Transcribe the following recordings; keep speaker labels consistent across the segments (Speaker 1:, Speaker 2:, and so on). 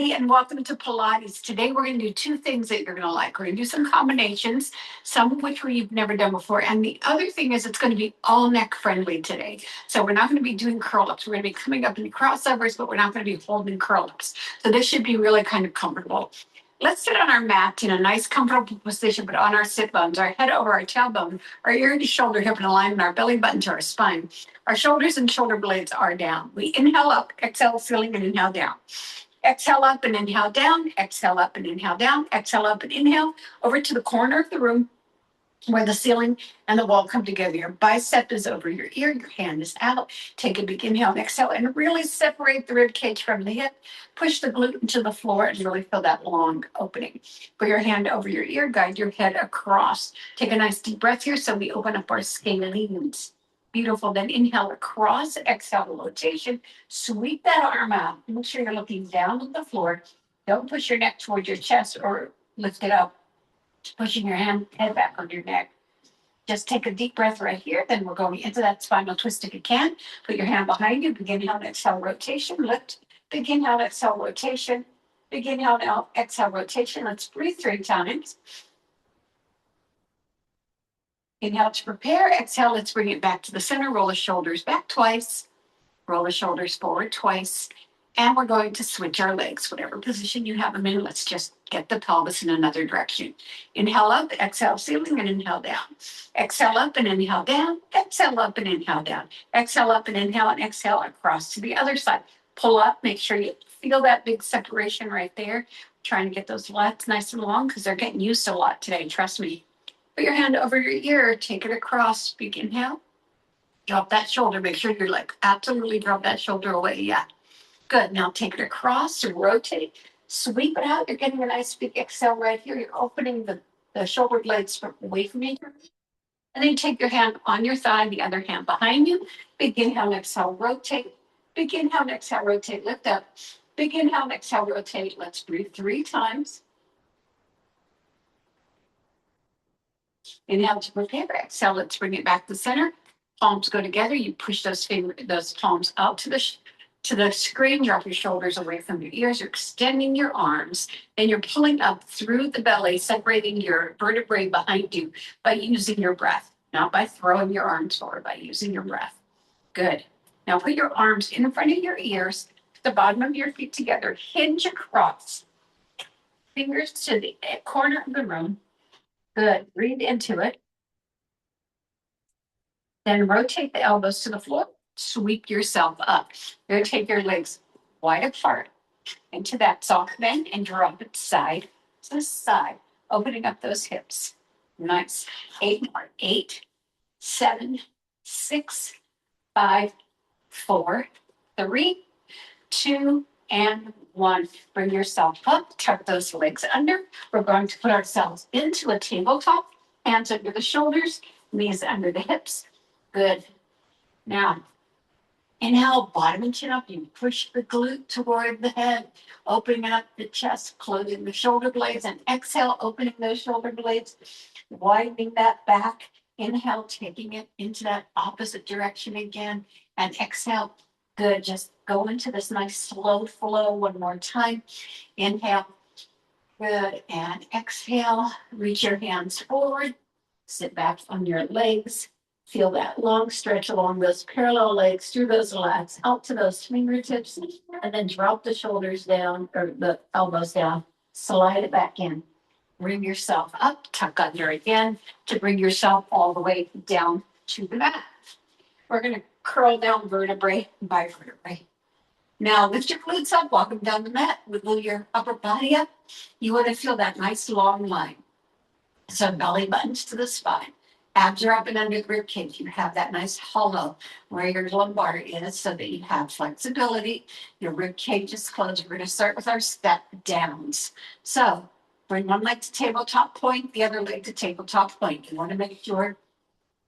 Speaker 1: Hey, and welcome to Pilates. Today we're going to do two things that you're going to like. We're going to do some combinations, some of which we've never done before. And the other thing is it's going to be all neck friendly today. So we're not going to be doing curl ups. We're going to be coming up in crossovers, but we're not going to be holding curl ups. So this should be really kind of comfortable. Let's sit on our mat in a nice comfortable position, but on our sit bones, our head over our tailbone, our ear to shoulder, hip and alignment, our belly button to our spine. Our shoulders and shoulder blades are down. We inhale up, exhale ceiling, and inhale down. Exhale up and inhale down, exhale up and inhale down, exhale up and inhale over to the corner of the room where the ceiling and the wall come together. Your bicep is over your ear, your hand is out. Take a big inhale and exhale and really separate the rib cage from the hip. Push the glute into the floor and really feel that long opening. Put your hand over your ear, guide your head across. Take a nice deep breath here so we open up our scalenes. Beautiful. Then inhale across, exhale rotation. Sweep that arm out. Make sure you're looking down at the floor. Don't push your neck towards your chest or lift it up. Pushing your head back on your neck. Just take a deep breath right here. Then we're going into that spinal twist if you can. Put your hand behind you. Begin inhale and exhale rotation. Lift. Begin inhale and exhale rotation. Begin inhale and exhale rotation. Let's breathe 3 times. Inhale to prepare. Exhale, let's bring it back to the center. Roll the shoulders back twice. Roll the shoulders forward twice. And we're going to switch our legs. Whatever position you have them in, let's just get the pelvis in another direction. Inhale up, exhale ceiling, and inhale down. Exhale up and inhale down. Exhale up and inhale down. Exhale up and exhale across to the other side. Pull up, make sure you feel that big separation right there. Trying to get those lats nice and long because they're getting used to a lot today, trust me. Put your hand over your ear, take it across, big inhale. Drop that shoulder, make sure you're like absolutely drop that shoulder away, yeah. Good, now take it across, rotate, sweep it out. You're getting a nice big exhale right here. You're opening the shoulder blades away from you. And then take your hand on your thigh, the other hand behind you. Big inhale and exhale, rotate. Big inhale and exhale, rotate, lift up. Big inhale and exhale, rotate. Let's breathe 3 times. Inhale to prepare. Exhale, let's bring it back to center. Palms go together. You push those palms out to the screen. Drop your shoulders away from your ears. You're extending your arms. Then you're pulling up through the belly, separating your vertebrae behind you by using your breath, not by throwing your arms forward, by using your breath. Good. Now put your arms in front of your ears, the bottom of your feet together. Hinge across. Fingers to the corner of the room. Good. Breathe into it. Then rotate the elbows to the floor. Sweep yourself up. You're going to take your legs wide apart into that soft bend and drop it side to side, opening up those hips. Nice. 8 more. 8, 7, 6, 5, 4, 3, 2, and 1. Bring yourself up. Tuck those legs under. We're going to put ourselves into a tabletop. Hands under the shoulders, knees under the hips. Good. Now, inhale, bottom and chin up. You push the glute toward the head, opening up the chest, closing the shoulder blades, and exhale, opening those shoulder blades, widening that back. Inhale, taking it into that opposite direction again, and exhale. Good. Just go into this nice slow flow one more time. Inhale. Good. And exhale. Reach your hands forward. Sit back on your legs. Feel that long stretch along those parallel legs, through those lats, out to those fingertips, and then drop the shoulders down, or the elbows down. Slide it back in. Bring yourself up, tuck under again, to bring yourself all the way down to the mat. We're going to curl down vertebrae by vertebrae. Now lift your glutes up, walk them down the mat, wiggle your upper body up. You want to feel that nice long line. So belly buttons to the spine. Abs are up and under the rib cage. You have that nice hollow where your lumbar is so that you have flexibility. Your rib cage is closed. We're going to start with our step downs. So bring one leg to tabletop point, the other leg to tabletop point. You want to make sure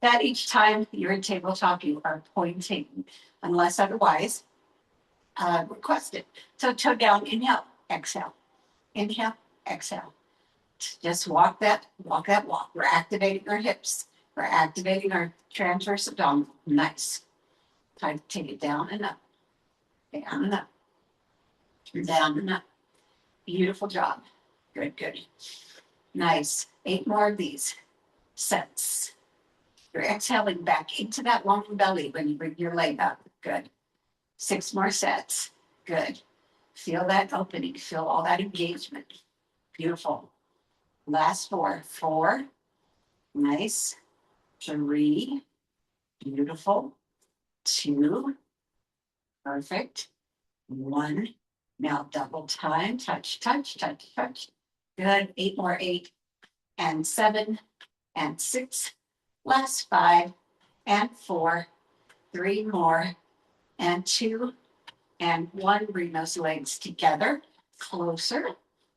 Speaker 1: that each time you're in tabletop, you are pointing, unless otherwise requested. So toe down, inhale, exhale. Inhale, exhale. Just walk that walk. We're activating our hips. We're activating our transverse abdominal. Nice. Time to take it down and up. Down and up. Down and up. Beautiful job. Good, good. Nice. 8 more of these sets. You're exhaling back into that long belly when you bring your leg up. Good. 6 more sets. Good. Feel that opening. Feel all that engagement. Beautiful. Last 4. 4. Nice. 3. Beautiful. 2. Perfect. 1. Now double time. Touch, touch, touch, touch. Good. 8 more. 8 and 7 and 6. Last 5 and 4. 3 more and 2 and 1. Bring those legs together, closer.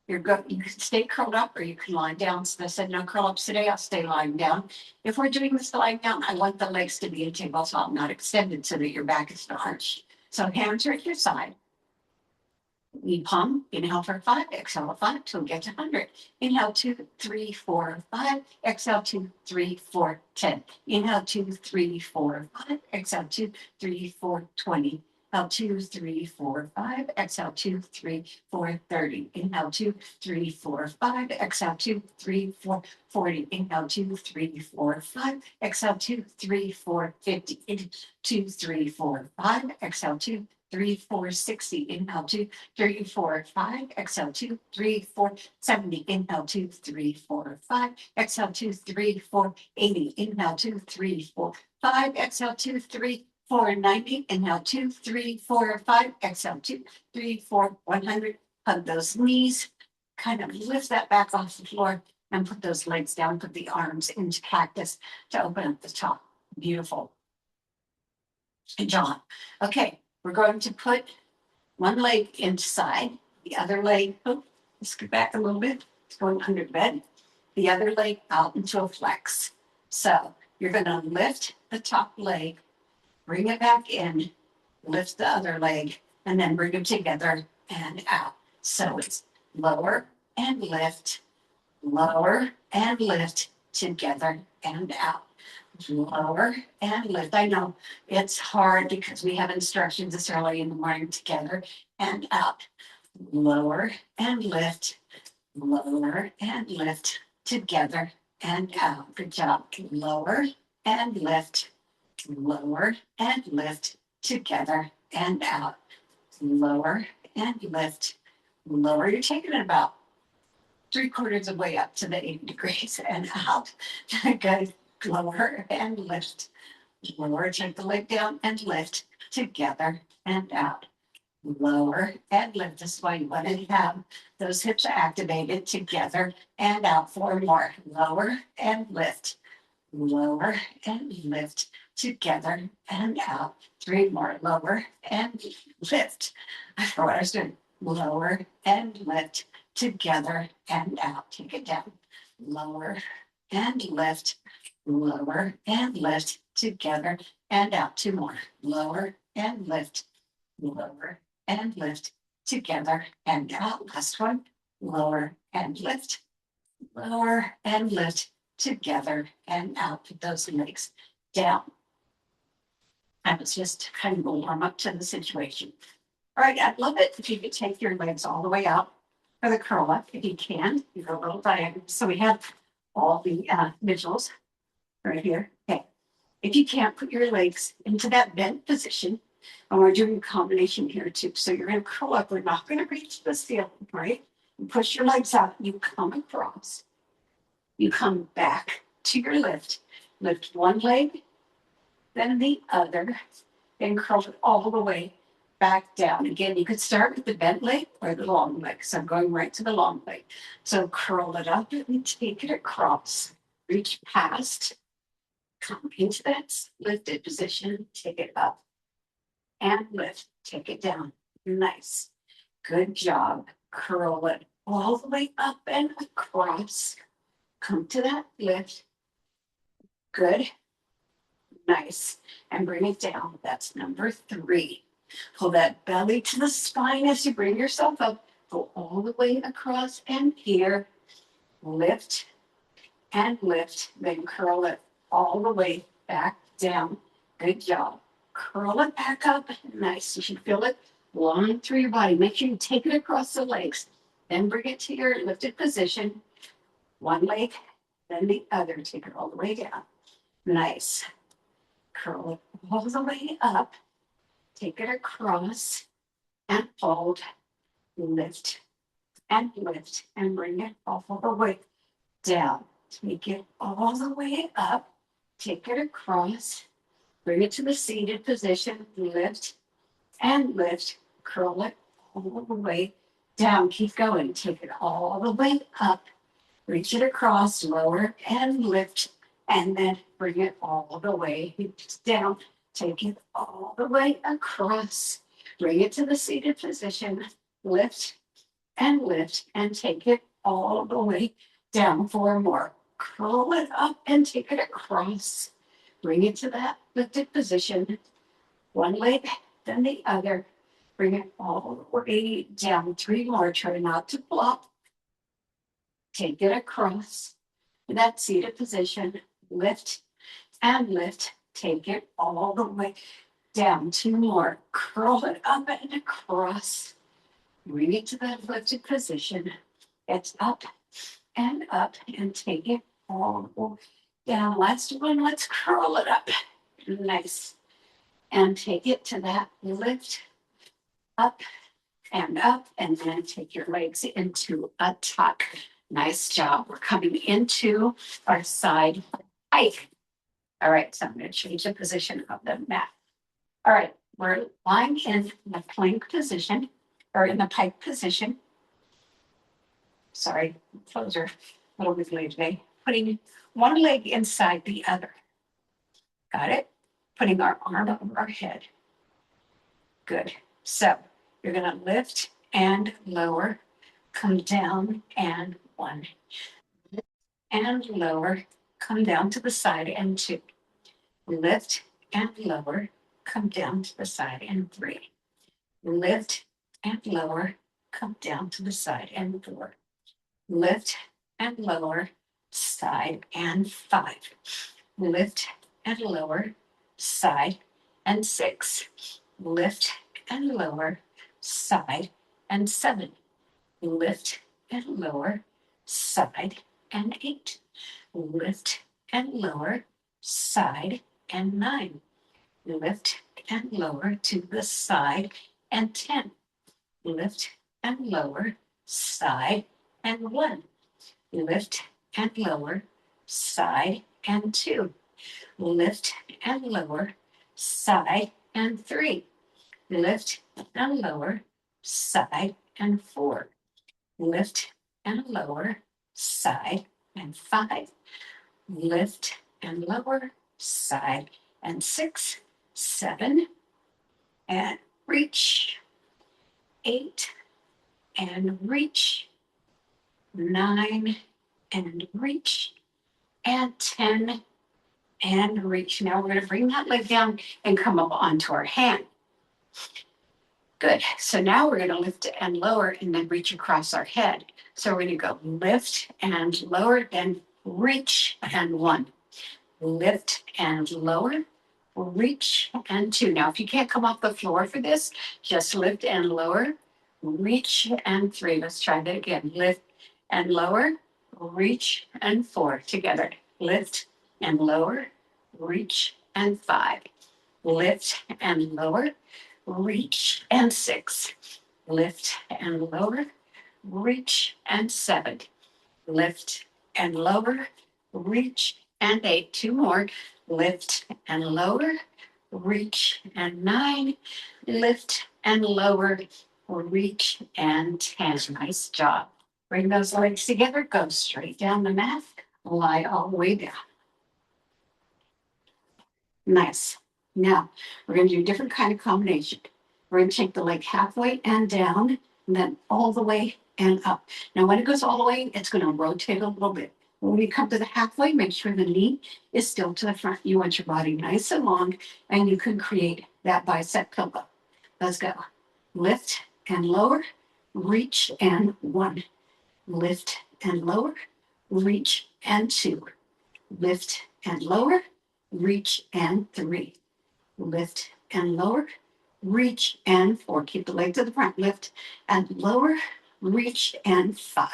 Speaker 1: You can stay curled up or you can lie down. So I said no curl ups today. I'll stay lying down. If we're doing this lying down, I want the legs to be in tabletop, not extended, so that your back is not arched. So hands are at your side. Knee palm, inhale for 5, exhale 5 till we get to 100. Inhale 2, 3, 4, 5, exhale 2, 3, 4, 10. Inhale 2, 3, 4, 5, exhale 2, 3, 4, 20. Inhale 2, 3, 4, 5, exhale 2, 3, 4, 30. Inhale 2, 3, 4, 5, exhale 2, 3, 4, 40. Inhale 2, 3, 4, 5, exhale 2, 3, 4, 50. Inhale 2, 3, 4, 5, exhale 2, 3, 4, 60. Inhale 2, 3, 4, 5, exhale 2, 3, 4, 70. Inhale 2, 3, 4, 5, exhale 2, 3, 4, 80. Inhale 2, 3, 4, 5, exhale 2, 3, 4, 90. Inhale 2, 3, 4, 5, exhale 2, 3, 4, 100. Hug those knees, kind of lift that back off the floor and put those legs down. Put the arms into cactus to open up the top. Beautiful. Good job. Okay, we're going to put one leg inside, the other leg, let's get back a little bit. It's going under the bed. The other leg out into a flex. So you're going to lift the top leg, bring it back in, lift the other leg, and then bring them together and out. So it's lower and lift, together and out. Lower and lift. I know it's hard because we have instructions this early in the morning, together and out. Lower and lift, together and out. Good job. Lower and lift, together and out. Lower and lift, lower. You're taking it about 3/4 of the way up to the 80 degrees and out. Good. Lower and lift. Lower, take the leg down and lift, together and out. Lower and lift. This is why you want to have those hips activated, together and out. 4 more. Lower and lift, together and out. 3 more. Lower and lift. I forgot what I was doing. Lower and lift, together and out. Take it down. Lower and lift, together and out. 2 more. Lower and lift, together and out. Last one. Lower and lift, together and out. Put those legs down. And it's just kind of a warm up to the situation. All right, I'd love it if you could take your legs all the way out for the curl up, if you can. You go a little diagonal. So we have all the visuals right here. Okay. If you can't, put your legs into that bent position. And we're doing a combination here too. So you're going to curl up. We're not going to reach the ceiling, right? You push your legs out. You come across. You come back to your lift. Lift one leg, then the other, then curl it all the way back down. Again, you could start with the bent leg or the long leg. So I'm going right to the long leg. So curl it up and take it across. Reach past. Come into that lifted position. Take it up and lift. Take it down. Nice. Good job. Curl it all the way up and across. Come to that lift. Good. Nice. And bring it down. That's number 3. Pull that belly to the spine as you bring yourself up. Go all the way across and here. Lift and lift. Then curl it all the way back down. Good job. Curl it back up. Nice. You should feel it long through your body. Make sure you take it across the legs. Then bring it to your lifted position. One leg, then the other. Take it all the way down. Nice. Curl it all the way up. Take it across and fold. Lift and bring it all the way down. Take it all the way up. Take it across. Bring it to the seated position. Lift and lift. Curl it all the way down. Keep going. Take it all the way up. Reach it across, lower and lift, and then bring it all the way down. Take it all the way across. Bring it to the seated position. Lift, and take it all the way down. 4 more. Curl it up and take it across. Bring it to that lifted position. One leg, then the other. Bring it all the way down. 3 more. Try not to flop. Take it across that seated position. Lift and lift. Take it all the way down. 2 more. Curl it up and across. Bring it to that lifted position. It's up and take it all the way down. Last one. Let's curl it up. Nice. And take it to that lift up, and then take your legs into a tuck. Nice job. We're coming into our side hike. All right, so I'm going to change the position of the mat. All right, we're lying in the plank position, or in the pike position. Sorry, clothes are a little bit late today. Putting one leg inside the other. Got it? Putting our arm over our head. Good. So you're going to lift and lower, come down, and 1. And lower, come down to the side, and 2. Lift and lower, come down to the side, and 3. Lift and lower, come down to the side, and 4. Lift and lower, side, and 5. Lift and lower, side, and 6. Lift and lower, side, and 7. Lift and lower, side, and 8. Lift and lower, side, and 9. Lift and lower to the side, and 10. Lift and lower, side, and 1. Lift and lower, side, and 2. Lift and lower, side, and 3. Lift and lower, side, and 4. Lift and lower, side, and 5. Lift and lower, side, and 6, 7, and reach, 8, and reach, 9, and reach, and 10, and reach. Now we're going to bring that leg down and come up onto our hand. Good. So now we're going to lift and lower and then reach across our head. So we're going to go lift and lower, then reach and 1. Lift and lower, reach and 2. Now, if you can't come off the floor for this, just lift and lower, reach and 3. Let's try that again. Lift and lower, reach and 4. Together. Lift and lower, reach and 5. Lift and lower, reach and 6. Lift and lower, reach and 7. Lift and lower, reach and 8. 2 more. Lift and lower, reach and 9. Lift and lower, reach and 10. Nice job. Bring those legs together. Go straight down the mat. Lie all the way down. Nice. Now, we're going to do a different kind of combination. We're going to take the leg halfway and down, and then all the way and up. Now, when it goes all the way, it's going to rotate a little bit. When you come to the halfway, make sure the knee is still to the front. You want your body nice and long, and you can create that bicep pillow. Let's go. Lift and lower, reach and 1. Lift and lower, reach and 2. Lift and lower, reach and 3. Lift and lower, reach and 4. Keep the leg to the front. Lift and lower, reach and 5,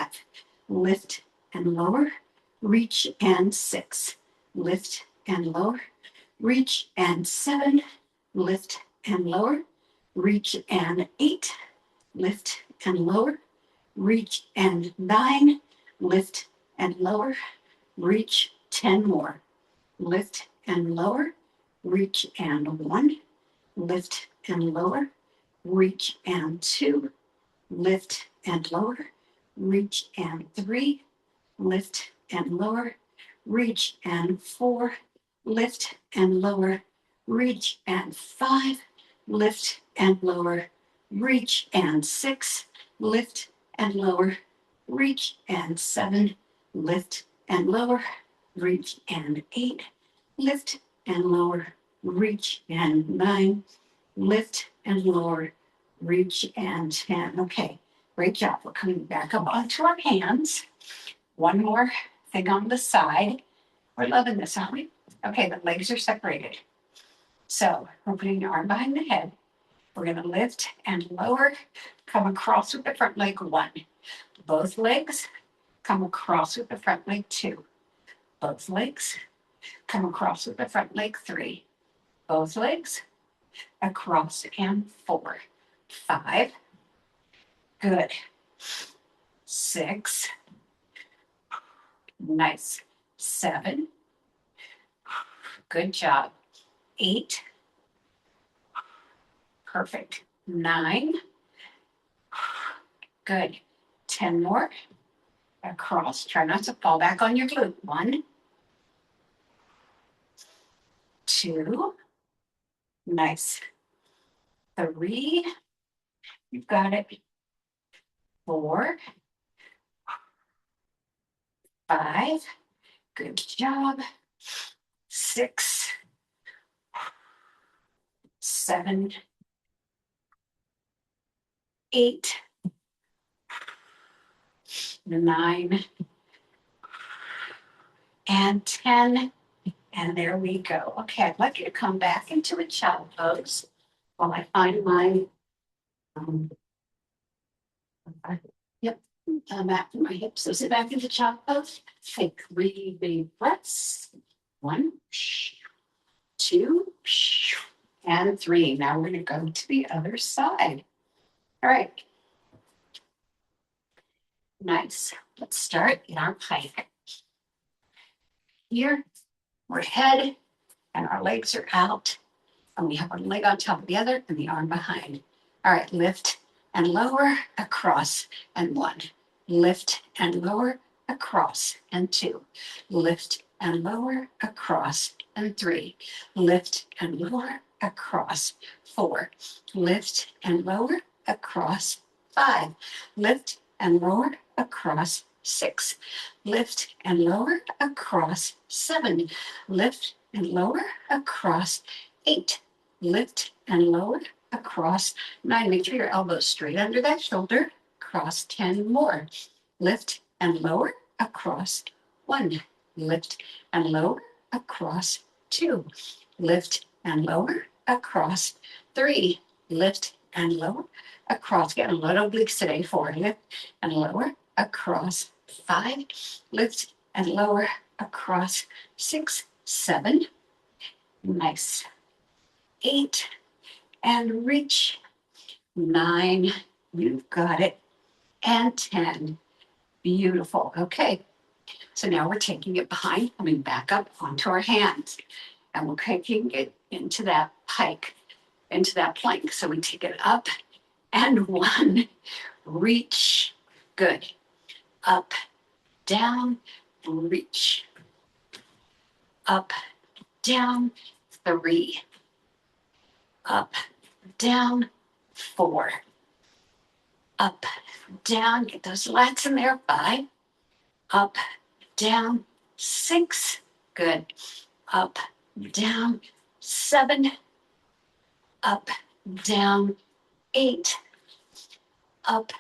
Speaker 1: lift and lower, reach and 6, lift and lower, reach and 7, lift and lower, reach and 8, lift and lower, reach and 9, lift and lower, reach 10 more, lift and lower, reach and 1, lift and lower, reach and 2, lift and lower, reach and 3, lift and lower, reach and 4, lift and lower, reach and 5, lift and lower, reach and 6, lift and lower, reach and 7, lift and lower, reach and 8, lift and lower, reach and 9, lift and lower, reach and 10. Okay, great job. We're coming back up onto our hands. One more thing on the side. We're loving this, aren't we? Okay, the legs are separated. So we're putting your arm behind the head. We're going to lift and lower, come across with the front leg 1. Both legs come across with the front leg 2. Both legs come across with the front leg 3. Both legs across and 4. 5. Good. 6. Nice. 7. Good job. 8. Perfect. 9. Good. 10 more. Across. Try not to fall back on your glute. 1. 2. Nice. 3. You've got it. 4. 5. Good job. 6. 7. 8. 9. And 10. And there we go. Okay, I'd like you to come back into a child pose while I find my, yep, back to my hips. So sit back into child pose. Take 3 big breaths. 1, 2, and 3. Now we're going to go to the other side. All right. Nice. Let's start in our pike. Here, we're head and our legs are out. And we have one leg on top of the other and the arm behind. All right, lift and lower, across, and 1. Lift and lower, across, and 2. Lift and lower, across, and 3. Lift and lower, across, 4. Lift and lower, across, 5. Lift and lower, across, 6. Lift and lower, across, 7. Lift and lower, across, 8. Lift and lower, across, 9. Make sure your elbows straight under that shoulder. Cross 10 more. Lift and lower, across, 1. Lift and lower, across, 2. Lift and lower, across, 3. Lift and lower, across. Get a lot of obliques today. 4. Lift and lower, across, 5. Lift and lower, across, 6, 7. Nice. 8. And reach. 9. You've got it. And 10. Beautiful. Okay. So now we're taking it behind, coming back up onto our hands. And we're taking it into that pike, into that plank. So we take it up and 1. Reach. Good. Up, down, reach. Up, down, 3. Up, down, 4. Up, down, get those lats in there, 5. Up, down, 6. Good. Up, down, 7. Up, down, 8. Up,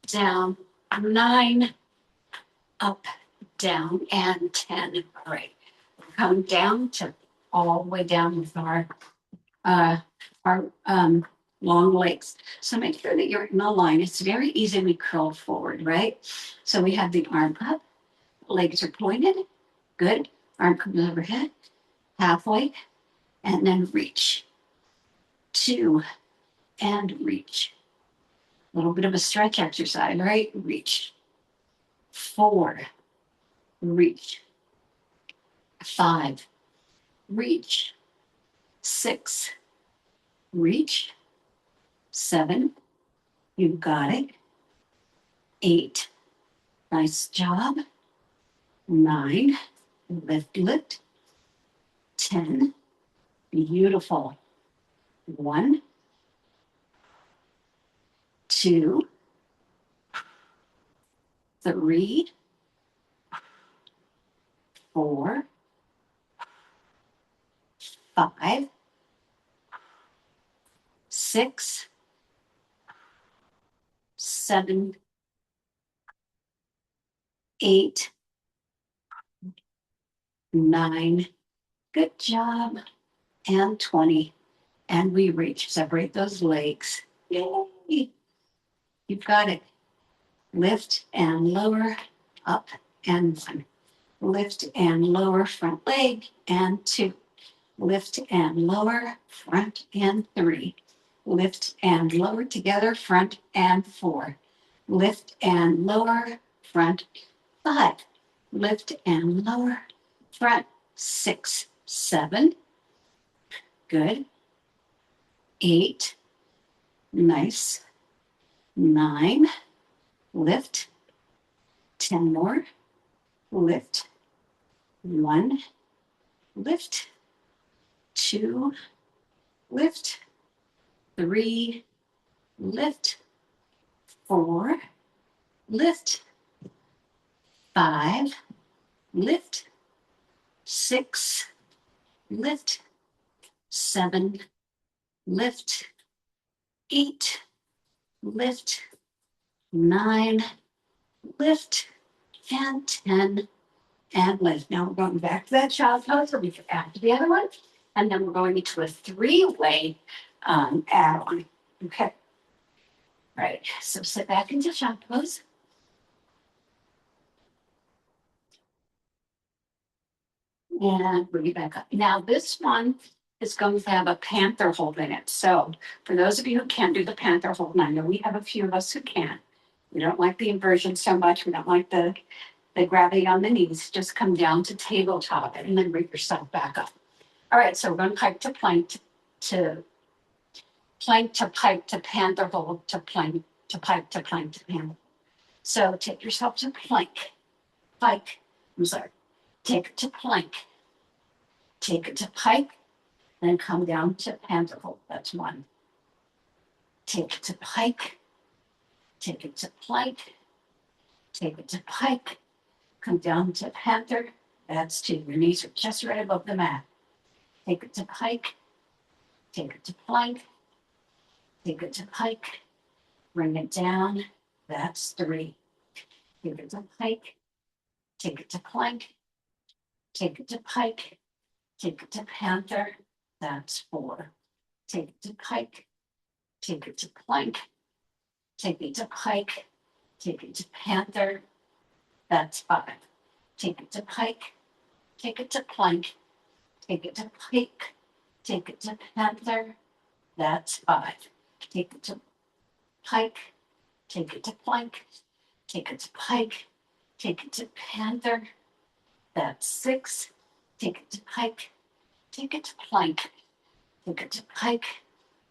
Speaker 1: down, 9. Up, down, and 10. All right. Come down to all the way down with our long legs. So make sure that you're in a line. It's very easy to curl forward, right? So we have the arm up, legs are pointed. Good. Arm comes overhead, halfway, and then reach. 2, and reach. A little bit of a stretch exercise, right? Reach. 4, reach. 5, reach. 6, reach. 7, you got it. 8, nice job. 9, lift, lift. 10, beautiful. 1, 2, 3, 4, 5, 6, 7, 8, 9. Good job. And 20. And we reach. Separate those legs. Yay. You've got it. Lift and lower, up and 1. Lift and lower, front leg, and 2. Lift and lower, front and 3. Lift and lower together, front and 4. Lift and lower, front 5. Lift and lower, front 6, 7. Good. 8. Nice. 9. Lift. 10 more. Lift. 1. Lift. 2. Lift. 3. Lift. 4. Lift. 5. Lift. 6. Lift. 7. Lift. 8. Lift. 9. Lift. And 10. And lift. Now we're going back to that child pose, or we can add to the other one. And then we're going into a 3-way add-on. Okay. All right. So sit back into child pose. And bring it back up. Now this one is going to have a panther hold in it. So for those of you who can't do the panther hold, and I know we have a few of us who can. We don't like the inversion so much. We don't like the gravity on the knees. Just come down to tabletop and then bring yourself back up. All right, so we're going to pike to plank to plank to pike to panther hold to plank to pike to plank to panther. So take yourself to plank, pike. I'm sorry. Take it to plank. Take it to pike, then come down to panther hold. That's 1. Take it to pike. Take it to plank. Take it to pike. Come down to panther. That's 2. Your knees are just right above the mat. Take it to pike. Take it to plank. Take it to pike. Bring it down. That's 3. Take it to pike. Take it to plank. Take it to pike. Take it to panther. That's 4. Take it to pike. Take it to plank. Take it to pike. Take it to panther. That's 5. Take it to pike. Take it to plank. Take it to pike. Take it to panther. That's 5. Take it to pike. Take it to plank. Take it to pike. Take it to panther. That's 6. Take it to pike. Take it to plank. Take it to pike.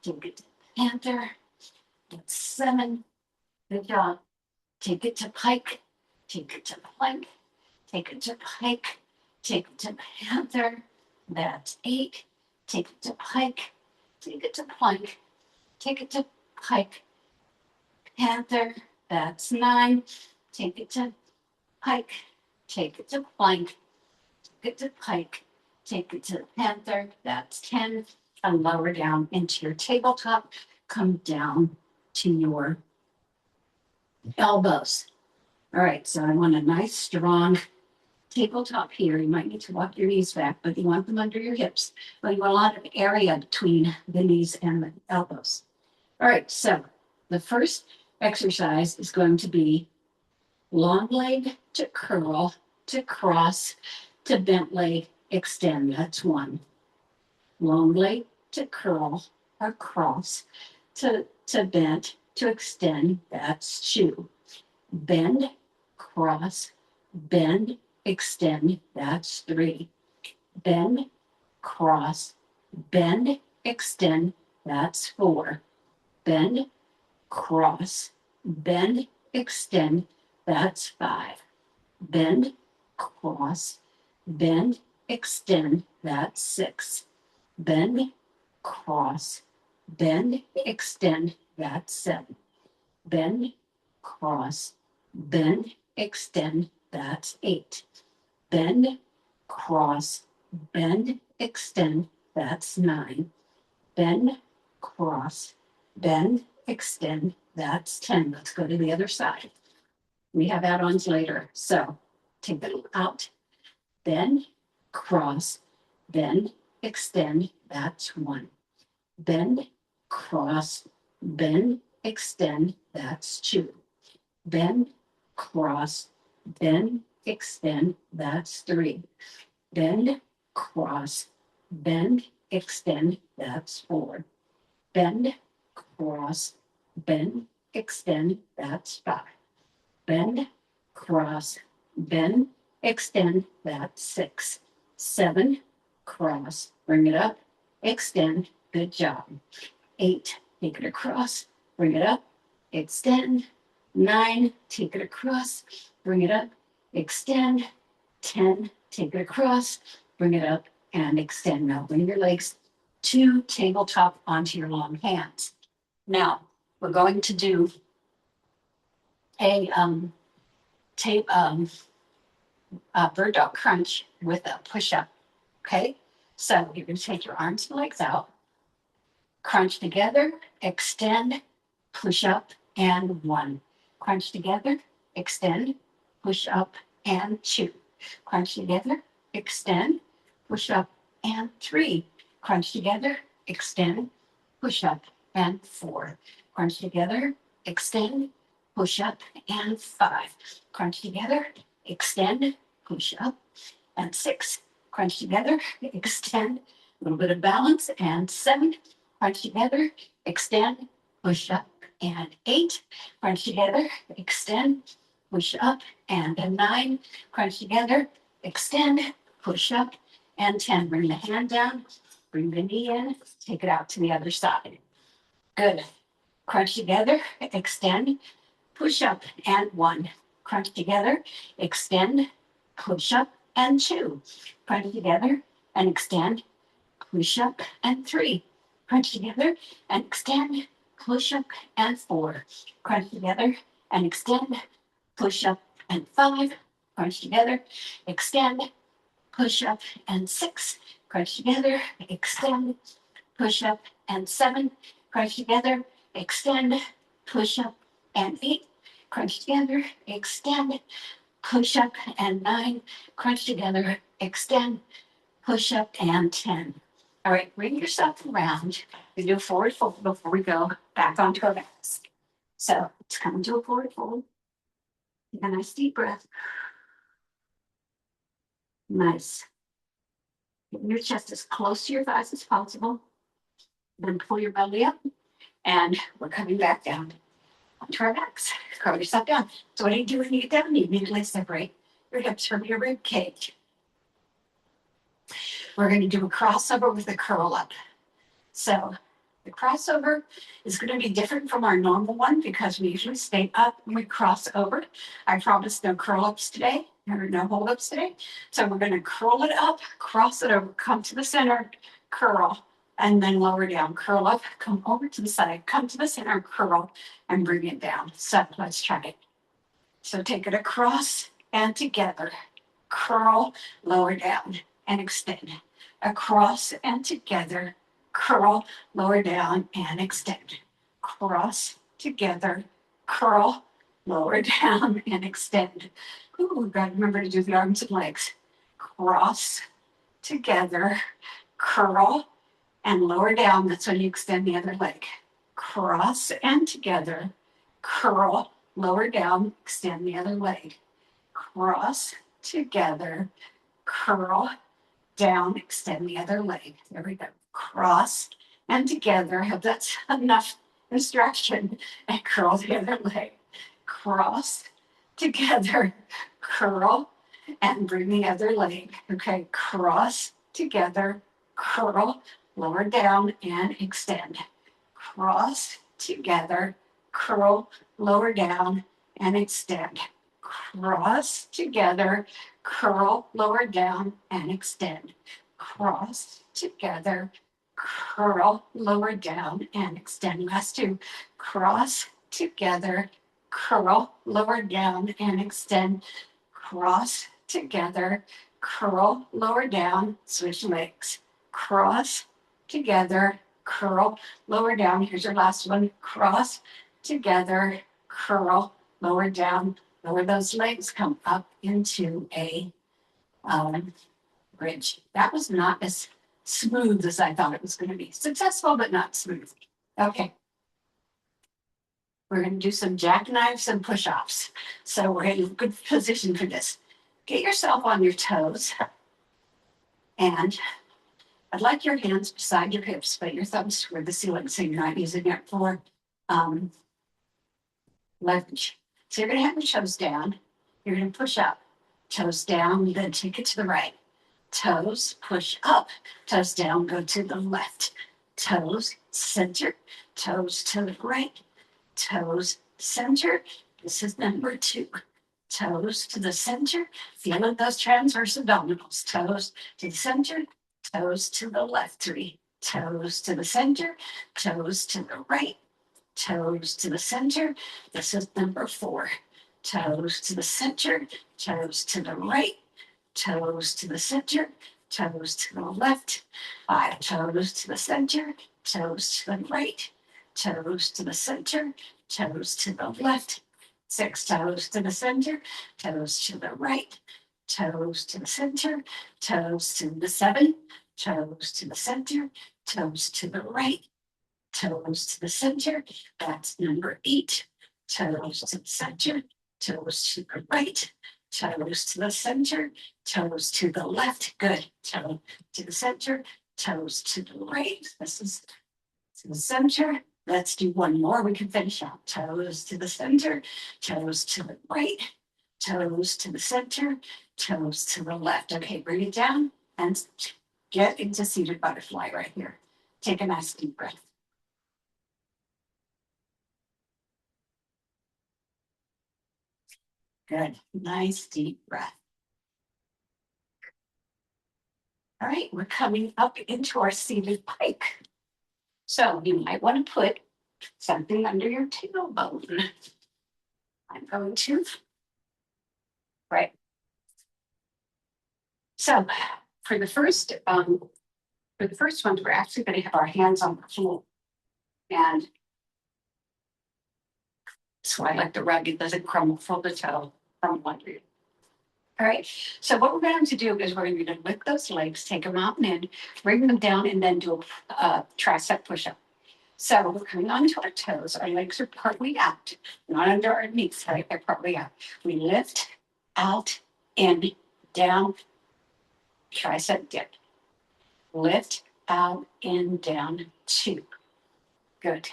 Speaker 1: Take it to panther. That's 7. Good job. Take it to pike. Take it to plank. Take it to pike. Take it to panther. That's 8. Take it to pike. Take it to plank. Take it to pike. Panther. That's 9. Take it to pike. Take it to plank. Take it to pike. Take it to panther. That's 10. And lower down into your tabletop. Come down to your elbows. All right, so I want a nice strong tabletop here. You might need to walk your knees back, but you want them under your hips. But you want a lot of area between the knees and the elbows. All right, so the first exercise is going to be long leg to curl, to cross, to bent leg, extend. That's one. Long leg to curl or cross, to bend, to extend. That's two. Bend, cross, bend, extend. That's three. Bend, cross, bend, extend. That's four. Bend, cross, bend, extend. That's five. Bend, cross, bend, extend. That's six. Bend, cross, bend, extend. That's seven. Bend, cross, bend, extend. That's eight. Bend, cross, bend, extend. That's nine. Bend, cross, bend, extend. That's 10. Let's go to the other side. We have add-ons later. So take them out. Bend, cross, bend, extend. That's one. Bend, cross, bend, extend. That's two. Bend, cross, bend, extend. That's three. Bend, cross, bend, extend. That's four. Bend, cross, bend, extend. That's five. Bend, cross, bend, extend. That's six. Seven, cross, bring it up, extend. Good job. Eight, take it across, bring it up, extend. Nine, take it across, bring it up, extend. 10, take it across, bring it up, and extend. Now bring your legs to tabletop onto your long hands. Now we're going to do a bird dog crunch with a push-up. Okay, so you're going to take your arms and legs out, crunch together, extend, push up, and one. Crunch together, extend, push up, and two. Crunch together, extend, push up, and three. Crunch together, extend, push up, and four. Crunch together, extend, push up, and five. Crunch together, extend, push up, and six. Crunch together, extend, a little bit of balance, and seven. Crunch together, extend, push up, and eight. Crunch together, extend, push up, and a nine. Crunch together, extend, push up, and 10. Bring the hand down, bring the knee in, take it out to the other side. Good. Crunch together, extend, push up, and one. Crunch together, extend, push up, and two. Crunch together and extend, push up, and three. Crunch together and extend, push up, and four. Crunch together and extend, push up, and five. Crunch together, extend, push up, and six. Crunch together, extend, push up, and seven. Crunch together, extend, push up, and eight. Crunch together, extend, push up, and nine. Crunch together, extend, push up, and 10. All right, bring yourself around. We do a forward fold before we go back onto our backs. So let's come into a forward fold. Take a nice deep breath. Nice. Get your chest as close to your thighs as possible. Then pull your belly up, and we're coming back down onto our backs. Curl yourself down. So what do you do when you get down? You immediately separate your hips from your rib cage. We're going to do a crossover with a curl up. So the crossover is going to be different from our normal one because we usually stay up when we cross over. I promise no curl ups today, or no hold ups today. So we're going to curl it up, cross it over, come to the center, curl, and then lower down. Curl up, come over to the side, come to the center, curl, and bring it down. So let's try it. So take it across and together. Curl, lower down, and extend. Across and together. Curl, lower down, and extend. Cross, together, curl, lower down, and extend. Ooh, we've got to remember to do the arms and legs. Cross, together, curl, and lower down. That's when you extend the other leg. cross and together, curl, lower down, extend the other leg. Cross, together, curl, down, extend the other leg. There we go. Cross and together. I hope that's enough instruction. And curl the other leg. Cross, together, curl, and bring the other leg. Okay, cross, together, curl, lower down, and extend. Cross, together, curl, lower down, and extend. Cross, together, curl, lower down, and extend. Cross, together, curl, lower down, and extend. Last two. Cross, together, curl, lower down, and extend. Cross, together, curl, lower down, switch legs. Cross, together, curl, lower down. Here's your last one. Cross, together, curl, lower down. Lower those legs, come up into a bridge. That was not as smooth as I thought it was going to be. Successful, but not smooth. Okay. We're going to do some jackknives and push-offs. So we're in a good position for this. Get yourself on your toes. And I'd like your hands beside your hips, but your thumbs toward the ceiling so you're not using it for leverage. So you're going to have your toes down. You're going to push up. Toes down, then take it to the right. Toes, push up. Toes down, go to the left. Toes, center. Toes to the right. Toes, center. This is number 2. Toes to the center. Feeling those transverse abdominals. Toes to the center. Toes to the left. 3. Toes to the center. Toes to the right. Toes to the center. This is number 4. Toes to the center. Toes to the right. Toes to the center. Toes to the left. 5. Toes to the center. Toes to the right. Toes to the center. Toes to the left. 6. Toes to the center. Toes to the right. Toes to the center. Toes to the 7. Toes to the center. Toes to the right. Toes to the center. That's number 8. Toes to the center. Toes to the right. Toes to the center. Toes to the left. Good. Toe to the center. Toes to the right. This is to the center. Let's do one more. We can finish out. Toes to the center. Toes to the right. Toes to the center. Toes to the left. Okay, bring it down and get into seated butterfly right here. Take a nice deep breath. Good. Nice deep breath. All right, we're coming up into our seated pike. So you might want to put something under your tailbone. I'm going to. Right. So for the first one, we're actually going to have our hands on the floor. And so I like the rug, it doesn't crumble from the toe from under you. All right, so what we're going to do is we're going to lift those legs, take them out and in, bring them down, and then do a tricep push-up. So we're coming onto our toes. Our legs are partly out, not under our knees, right? They're partly out. We lift, out, in, down, tricep dip. Lift, out, in, down, 2. Good.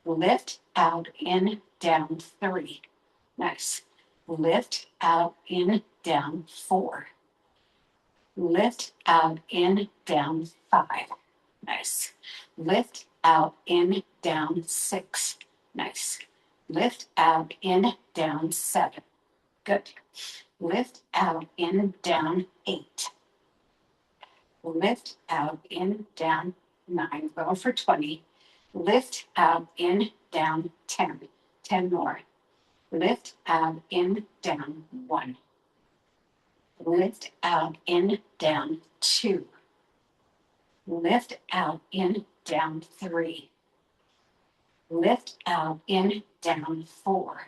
Speaker 1: Lift, out, in, down, 3. Nice. Lift, out, in, down, 4. Lift, out, in, down, 5. Nice. Lift, out, in, down, 6. Nice. Lift, out, in, down, 7. Good. Lift, out, in, down, 8. Lift, out, in, down, 9. Going for 20. Lift, out, in, down, 10. 10 more. Lift, out, in, down, 1. Lift, out, in, down, 2. Lift, out, in, down, 3. Lift, out, in, down, 4.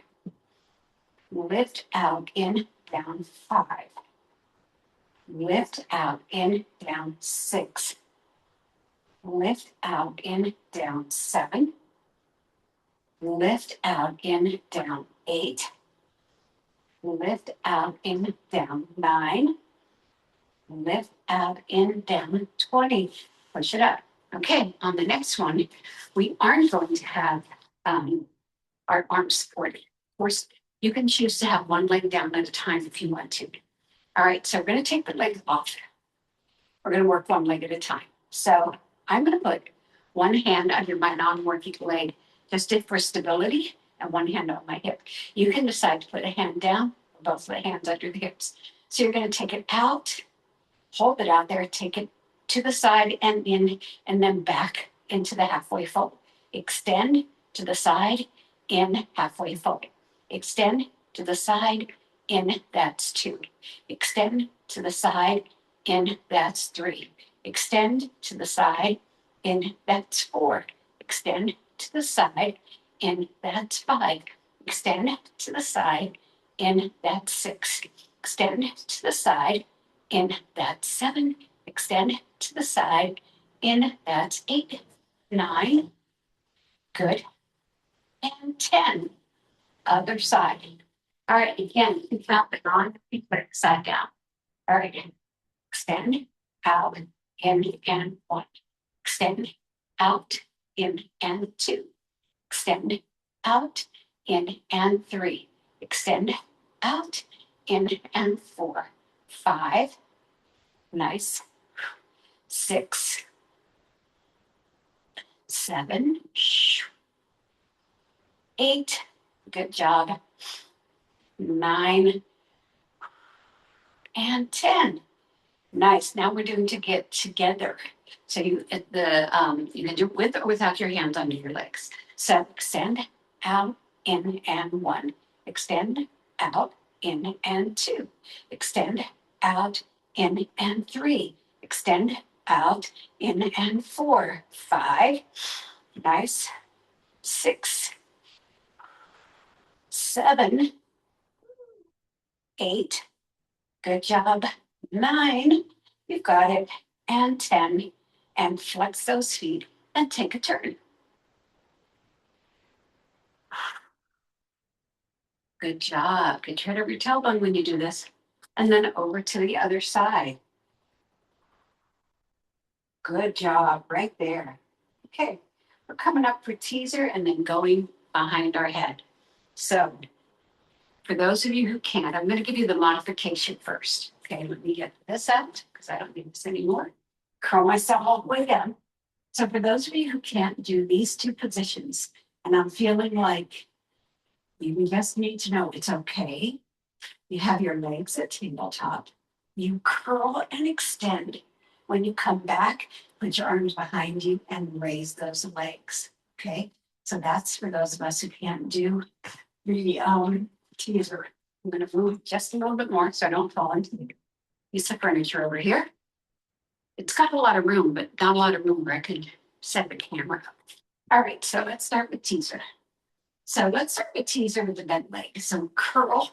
Speaker 1: Lift, out, in, down, 5. Lift, out, in, down, 6. Lift, out, in, down, 7. lift out, in, down, 8, lift out, in, down, 9, lift out, in, down, 20. Push it up. Okay, on the next one, we aren't going to have our arms supported. Of course, you can choose to have one leg down at a time if you want to. All right, so we're going to take the legs off. We're going to work one leg at a time. So I'm going to put one hand under my non-working leg, just for stability, and one hand on my hip. You can decide to put a hand down, both the hands under the hips. So you're going to take it out, hold it out there, take it to the side and in, and then back into the halfway fold. Extend to the side, in, halfway fold. Extend to the side, in, that's 2. Extend to the side, in, that's 3. Extend to the side, in, that's 4. Extend to the side, in, that's 5. Extend to the side, in, that's 6. Extend to the side, in, that's 7. Extend to the side, in, that's 8. 9, good, and 10. Other side. All right, again, you count the non-feet side down. All right, extend, out, in, and 1. Extend, out, in, and 2. Extend, out, in, and 3. Extend, out, in, and 4. 5, nice. 6, 7, 8, good job. 9, and 10. Nice. Now we're doing to get together. So you can do with or without your hands under your legs. So extend, out, in, and 1. Extend, out, in, and 2. Extend, out, in, and 3. Extend, out, in, and 4. 5. Nice. 6, 7, 8. Good job. 9. You've got it. And 10. And flex those feet and take a turn. Good job. Get rid of your tailbone when you do this. And then over to the other side. Good job. Right there. Okay. We're coming up for teaser and then going behind our head. So for those of you who can't, I'm going to give you the modification first. Okay, let me get this out because I don't need this anymore. Curl myself all the way down. So for those of you who can't do these two positions, and I'm feeling like you just need to know it's okay. You have your legs at tabletop. You curl and extend. When you come back, put your arms behind you and raise those legs. Okay, so that's for those of us who can't do the teaser. I'm going to move just a little bit more so I don't fall into the piece of furniture over here. It's got a lot of room, but not a lot of room where I could set the camera up. All right, so let's start with teaser. So let's start with teaser with the bent leg. So curl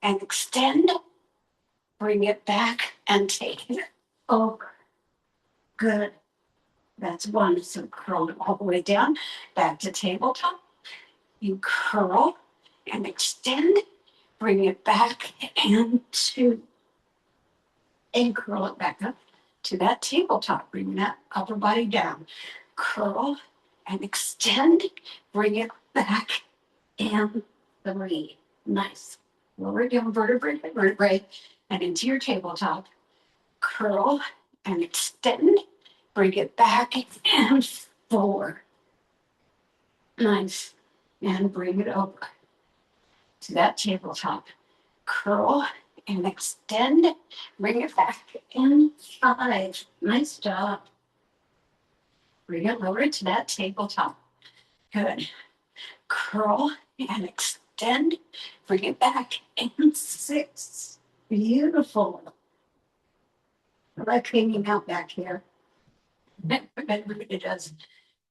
Speaker 1: and extend, bring it back and take it over. Good. That's 1. So curl it all the way down, back to tabletop. You curl and extend, bring it back and 2. And curl it back up to that tabletop. Bring that upper body down. Curl and extend, bring it back and 3. Nice. Lower down vertebrae by vertebrae and into your tabletop. Curl and extend, bring it back and 4. Nice. And bring it over to that tabletop. Curl and extend, bring it back and 5. Nice job. Bring it lower to that tabletop. Good. Curl and extend, bring it back and 6. Beautiful. I like hanging out back here. Everybody does.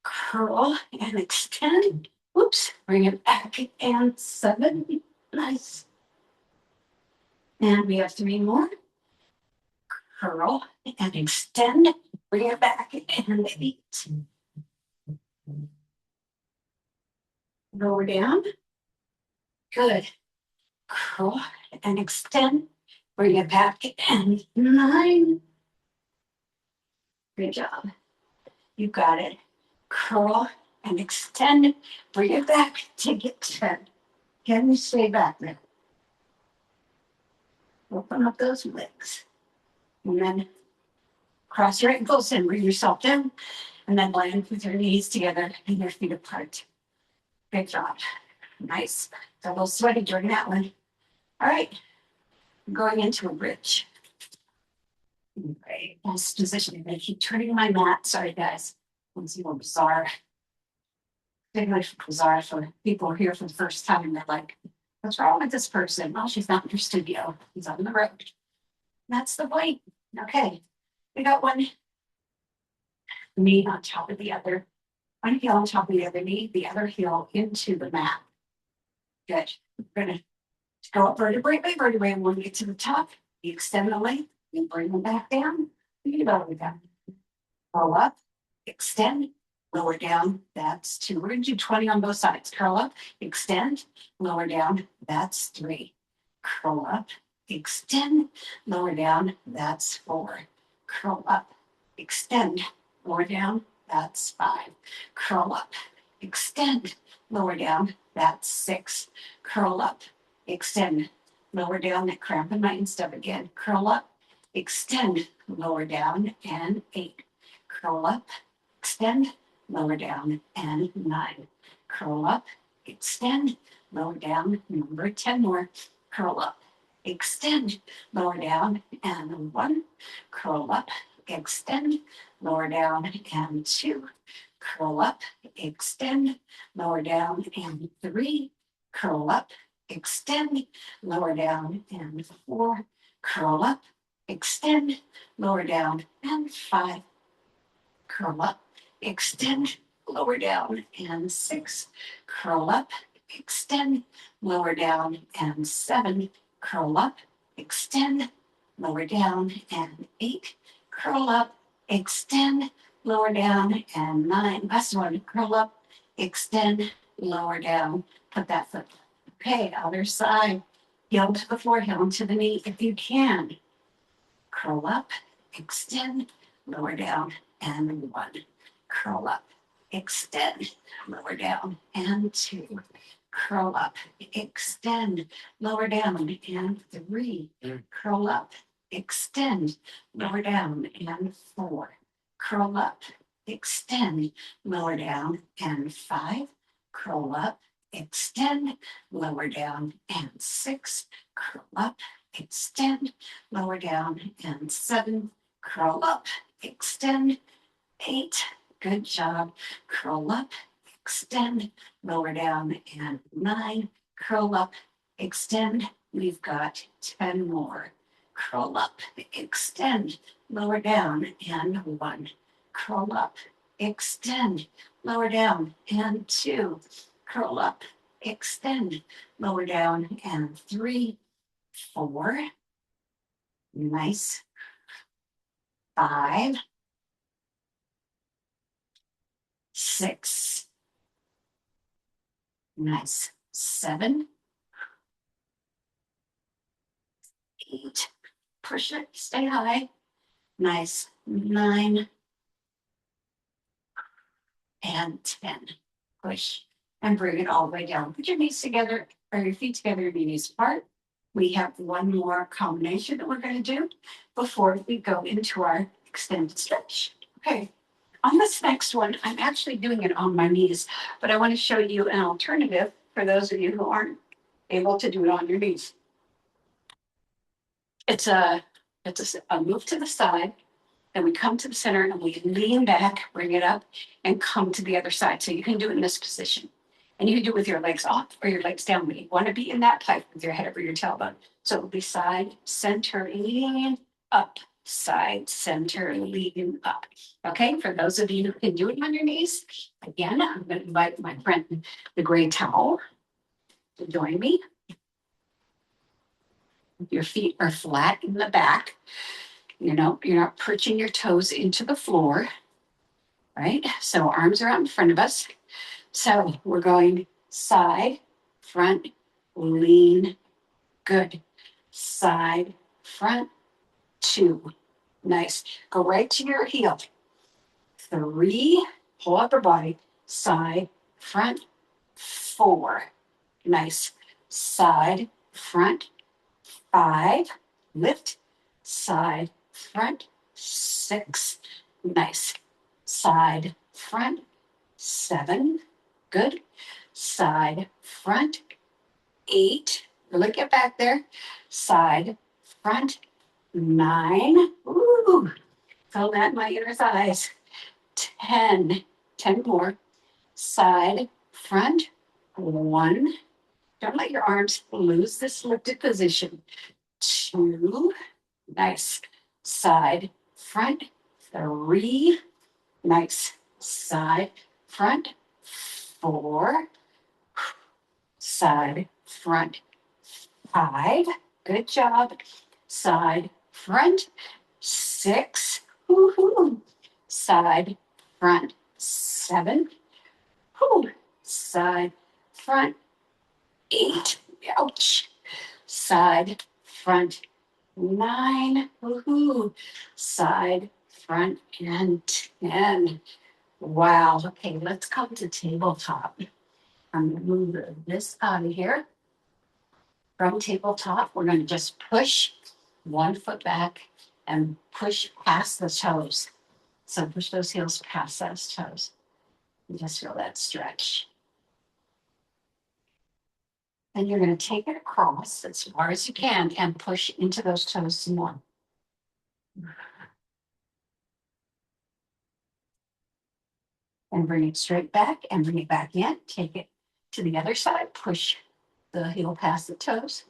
Speaker 1: Curl and extend. Oops. Bring it back and 7. Nice. And we have 3 more. Curl and extend. Bring it back and 8. lower down. Good. Curl and extend. Bring it back and 9. Good job. You got it. Curl and extend. Bring it back to get 10. Can you stay back there? Open up those legs. And then cross your ankles and bring yourself down. And then land with your knees together and your feet apart. Good job. Nice. It's a little sweaty during that one. All right. Going into a bridge. Great. Nice position. I'm going to keep turning my mat. Sorry, guys. It's a little bizarre. Particularly bizarre for people who are here for the first time. They're like, what's wrong with this person? Well, she's not in your studio. He's on the road. That's the point. Okay. We got one knee on top of the other. One heel on top of the other knee, the other heel into the mat. Good. We're going to go up vertebrae by vertebrae, and when we get to the top, you extend the length, you bring them back down, you lower down. Roll up, extend, lower down, that's 2. We're going to do 20 on both sides. Curl up, extend, lower down, that's 3. Curl up, extend, lower down, that's 4. Curl up, extend, lower down, that's 5. Curl up, extend, lower down, that's 6. Curl up, extend, lower down, that cramp in my instep again. Curl up, extend, lower down, and 8. Curl up, extend, lower down, and 9. Curl up, extend, lower down, number 10 more. Curl up, extend, lower down, and 1. Curl up, extend, lower down, and 2. Curl up, extend, lower down, and 3. Curl up, extend, lower down, and 4. Curl up, extend, lower down, and 5. Curl up, extend, lower down, and 6. Curl up, extend, lower down, and 7. Curl up, extend, lower down, and 8. Curl up, extend, lower down, and 9. Last one. Curl up, extend, lower down. Put that foot. Okay, other side. Heel to the floor, heel to the knee if you can. Curl up, extend, lower down, and 1. Curl up, extend, lower down, and 2. Curl up, extend, lower down, and 3. Curl up, extend, lower down, and 4. Curl up, extend, lower down, and 5. Curl up, extend, lower down, and 6. Curl up, extend, lower down, and 7. Curl up, extend, 8. Good job. Curl up, extend, lower down, and 9. Curl up, extend. We've got 10 more. Curl up, extend, lower down, and 1. Curl up, extend, lower down, and 2. Curl up, extend, lower down, and 3. 4. Nice. 5. 6. Nice. 7. 8. Push it. Stay high. Nice. 9. And 10. Push. And bring it all the way down. Put your knees together, or your feet together, your knees apart. We have one more combination that we're going to do before we go into our extended stretch. Okay. On this next one, I'm actually doing it on my knees, but I want to show you an alternative for those of you who aren't able to do it on your knees. It's a move to the side, then we come to the center and we lean back, bring it up, and come to the other side. So you can do it in this position. And you can do it with your legs off or your legs down, but you want to be in that type with your head over your tailbone. So it will be side, center, lean, up, side, center, lean, up. Okay, for those of you who can do it on your knees, again, I'm going to invite my friend, the gray towel, to join me. Your feet are flat in the back. You're not perching your toes into the floor, right? So arms are out in front of us. So we're going side, front, lean, good. Side, front, 2. Nice. Go right to your heel. 3, pull up your body, side, front, 4. Nice. Side, front, 5. Lift, side, front, 6. Nice. Side, front, 7. Good. Side, front, 8. Really get back there. Side, front, 9. Ooh, feel that in my inner thighs. 10. 10 more. Side, front, 1. Don't let your arms lose this lifted position. 2. Nice. Side, front, 3. Nice. Side, front, 4. Side, front, 5. Good job. Side, front, 6. Woo-hoo. Side, front, 7. Woo. Side, front, 8. Ouch. Side, front, 9. Woohoo. Side, front, and 10. Wow. Okay, let's come to tabletop. I'm going to move this out of here. From tabletop, we're going to just push one foot back and push past the toes. So push those heels past those toes. And just feel that stretch. Then you're going to take it across as far as you can and push into those toes some more. And bring it straight back and bring it back in. Take it to the other side. Push the heel past the toes.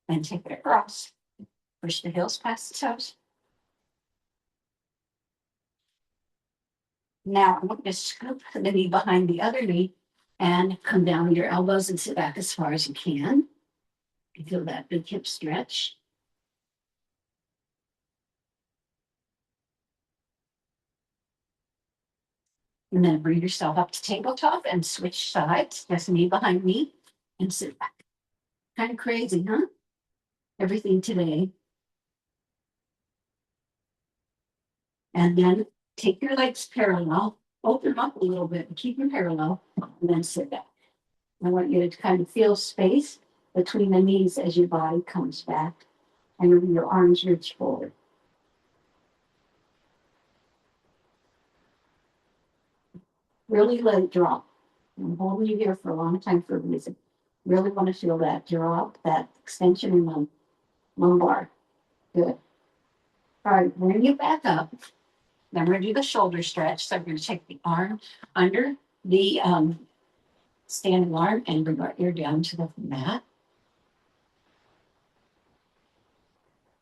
Speaker 1: And take it across. Push the heels past the toes. Now I'm going to scoop the knee behind the other knee and come down with your elbows and sit back as far as you can. You feel that big hip stretch. And then bring yourself up to tabletop and switch sides. Just knee behind knee and sit back. Kind of crazy, huh? Everything today. And then take your legs parallel, open them up a little bit and keep them parallel, and then sit back. I want you to kind of feel space between the knees as your body comes back and your arms reach forward. Really let it drop. I'm holding you here for a long time for a reason. Really want to feel that drop, that extension in the lumbar. Good. All right, bring you back up. Then we're going to do the shoulder stretch. So we're going to take the arm under the standing arm and bring our ear down to the mat.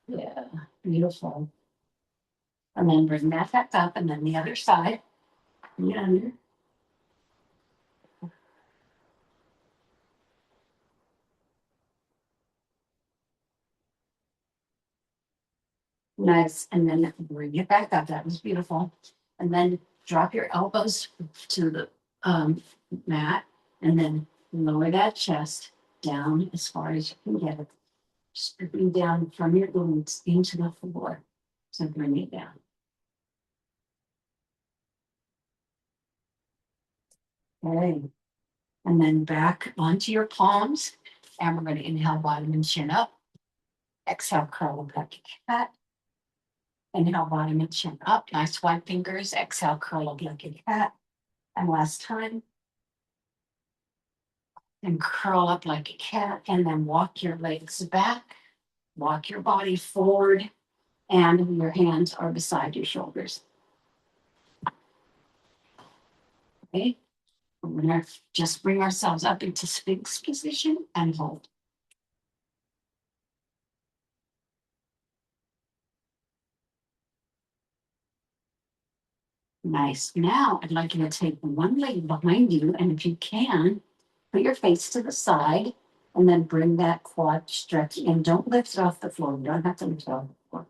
Speaker 1: Yeah, beautiful. And then bring that back up, and then the other side. Bring it under. Nice. And then bring it back up. That was beautiful. And then drop your elbows to the mat, and then lower that chest down as far as you can get it. Stripping down from your glutes into the floor. So bring it down. Okay. And then back onto your palms. And we're going to inhale, bottom and chin up. Exhale, curl up like a cat. Inhale, bottom and chin up. Nice wide fingers. Exhale, curl up like a cat. And last time. And curl up like a cat. And then walk your legs back. Walk your body forward. And your hands are beside your shoulders. Okay. We're going to just bring ourselves up into Sphinx position and hold. Nice. Now I'd like you to take one leg behind you, and if you can, put your face to the side and then bring that quad stretch in. Don't lift it off the floor. You don't have to lift it off the floor.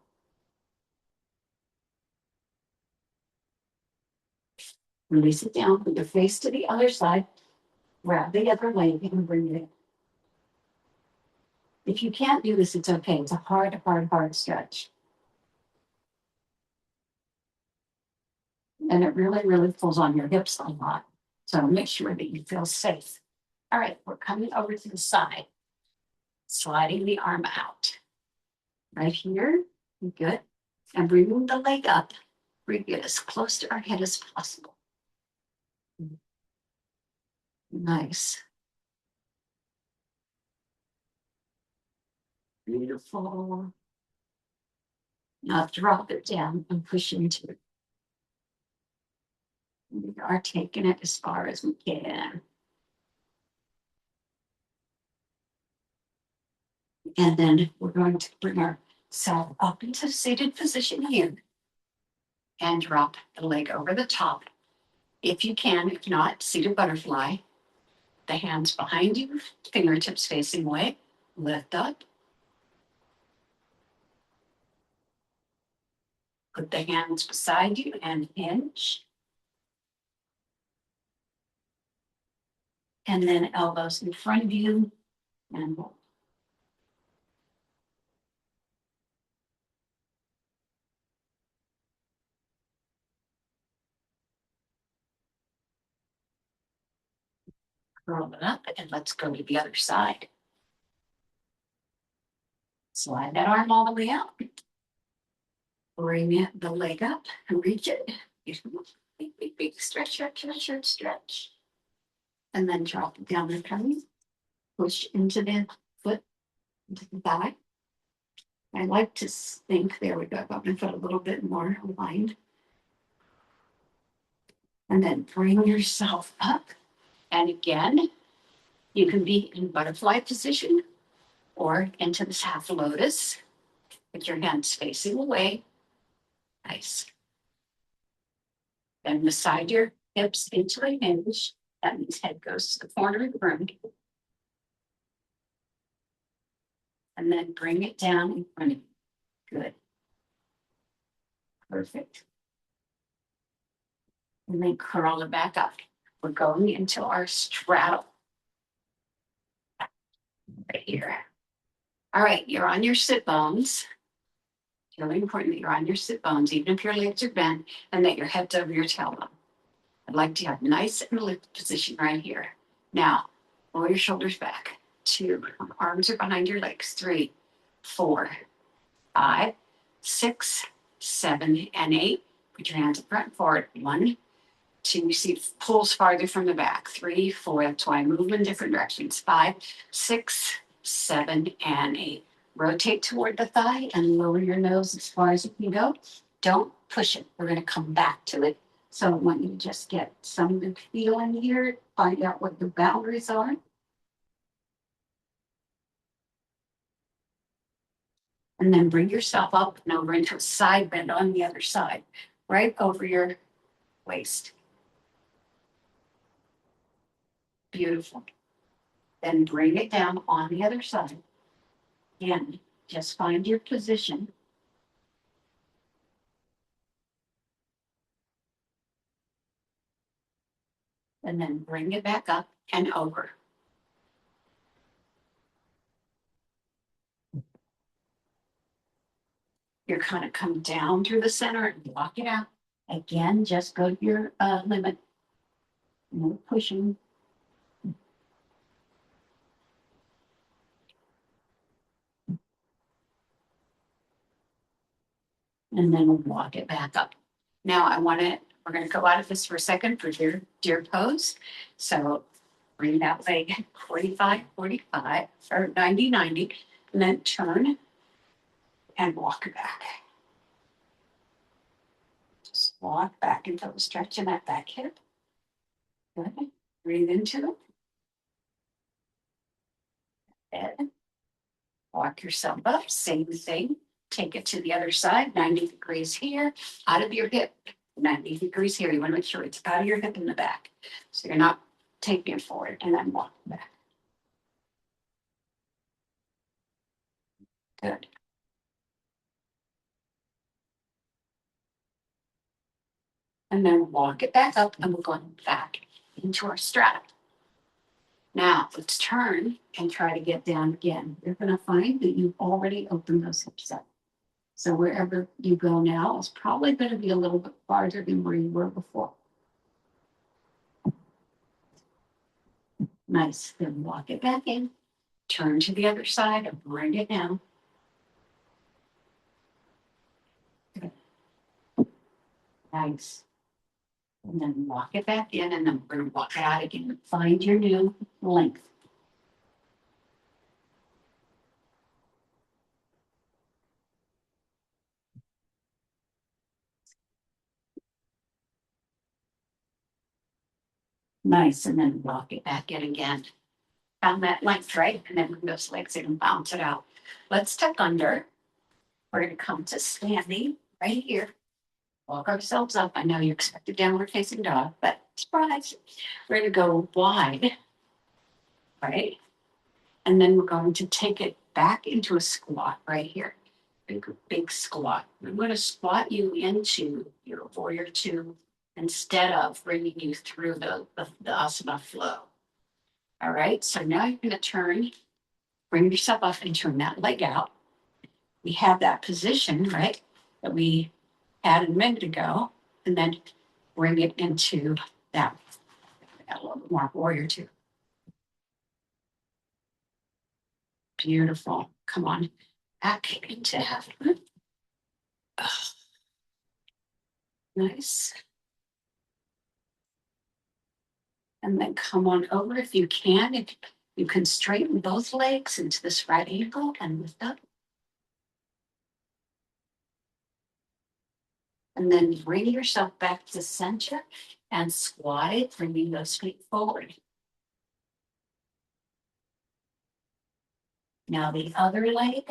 Speaker 1: Release it down, put your face to the other side, grab the other leg and bring it in. If you can't do this, it's okay. It's a hard stretch. And it really, really pulls on your hips a lot. So make sure that you feel safe. All right, we're coming over to the side, sliding the arm out. Right here, good. And bringing the leg up, bring it as close to our head as possible. Nice. Beautiful. Now drop it down and push into it. We are taking it as far as we can. And then we're going to bring ourselves up into seated position here and drop the leg over the top. If you can, if not, seated butterfly. The hands behind you, fingertips facing away. Lift up. Put the hands beside you and hinge. And then elbows in front of you and hold. Curl it up and let's go to the other side. Slide that arm all the way out. Bring the leg up and reach it. Big stretch, stretch. And then drop it down the tummy. Push into the foot, into the thigh. I like to think, there we go, got my foot a little bit more aligned. And then bring yourself up. And again, you can be in butterfly position or into this half lotus with your hands facing away. Nice. Then massage your hips into a hinge. That means head goes to the corner of the room. And then bring it down in front of you. Good. Perfect. And then curl it back up. We're going into our straddle. Right here. All right, you're on your sit bones. It's really important that you're on your sit bones, even if your legs are bent, and that your head's over your tailbone. I'd like to have nice and lift position right here. Now, roll your shoulders back. 2, arms are behind your legs. 3, 4, 5, 6, 7, and 8. Put your hands up front and forward. 1, 2, see, pulls farther from the back. 3, 4, that's why I move in different directions. 5, 6, 7, and 8. Rotate toward the thigh and lower your nose as far as you can go. Don't push it. We're going to come back to it. So I want you to just get some feel in here, find out what the boundaries are. And then bring yourself up and over into a side bend on the other side, right over your waist. Beautiful. Then bring it down on the other side. Again, just find your position. And then bring it back up and over. You're kind of come down through the center and block it out. Again, just go to your limit. No pushing. And then we'll walk it back up. Now we're going to go out of this for a second for deer pose. So bring that leg 45, 45, or 90, 90, and then turn and walk it back. Just walk back until the stretch in that back hip. Good. Breathe into it. Head. Walk yourself up, same thing. Take it to the other side, 90 degrees here, out of your hip, 90 degrees here. You want to make sure it's out of your hip in the back. So you're not taking it forward and then walk back. Good. Good. And then walk it back up, and we're going back into our strat. Now let's turn and try to get down again. You're going to find that you've already opened those hips up. So wherever you go now is probably going to be a little bit farther than where you were before. Nice. Then walk it back in. Turn to the other side and bring it down. Good. Nice. And then walk it back in, and then we're going to walk it out again. Find your new length. Nice. And then walk it back in again. Found that length, right? And then bring those legs in and bounce it out. Let's tuck under. We're going to come to standing right here. Walk ourselves up. I know you expect a downward facing dog, but surprise. We're going to go wide, right? And then we're going to take it back into a squat right here. Big squat. I'm going to squat you into your warrior two instead of bringing you through the asana flow. All right, so now you're going to turn, bring yourself up and turn that leg out. We have that position, right, that we had a minute ago, and then bring it into that a little bit more warrior two. Beautiful. Come on, back into heaven. Nice. And then come on over if you can. If you can straighten both legs into this right angle and lift up. And then bring yourself back to center and squat it, bringing those feet forward. Now the other leg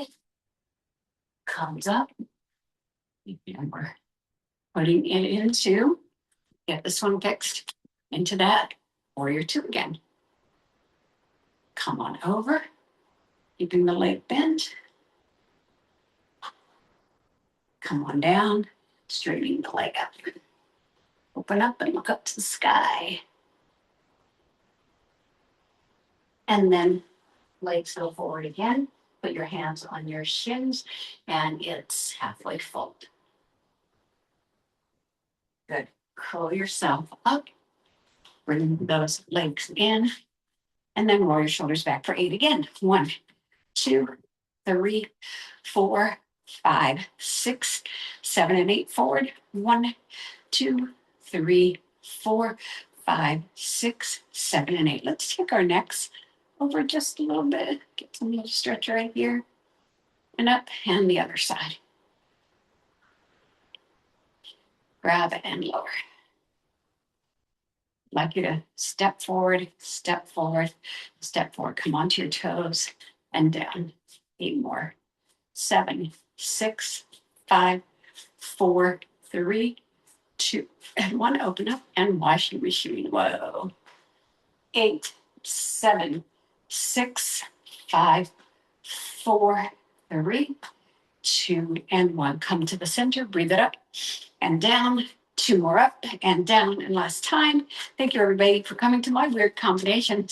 Speaker 1: comes up. And we're putting it into, get this one fixed, into that warrior two again. Come on over, keeping the leg bent. Come on down, straightening the leg up. Open up and look up to the sky. And then legs go forward again. Put your hands on your shins, and it's halfway fold. Good. Curl yourself up. Bring those legs in. And then roll your shoulders back for 8 again. 1, 2, 3, 4, 5, 6, 7, and 8 forward. 1, 2, 3, 4, 5, 6, 7, and 8. Let's take our necks over just a little bit. Get some little stretch right here. And up, and the other side. Grab and lower. I'd like you to step forward, step forward, step forward. Come onto your toes and down. 8 more. 7, 6, 5, 4, 3, 2, and 1. Open up and wash your machine. Whoa. 8, 7, 6, 5, 4, 3, 2, and 1. Come to the center. Breathe it up and down. 2 more up and down, and last time. Thank you, everybody, for coming to my weird combination.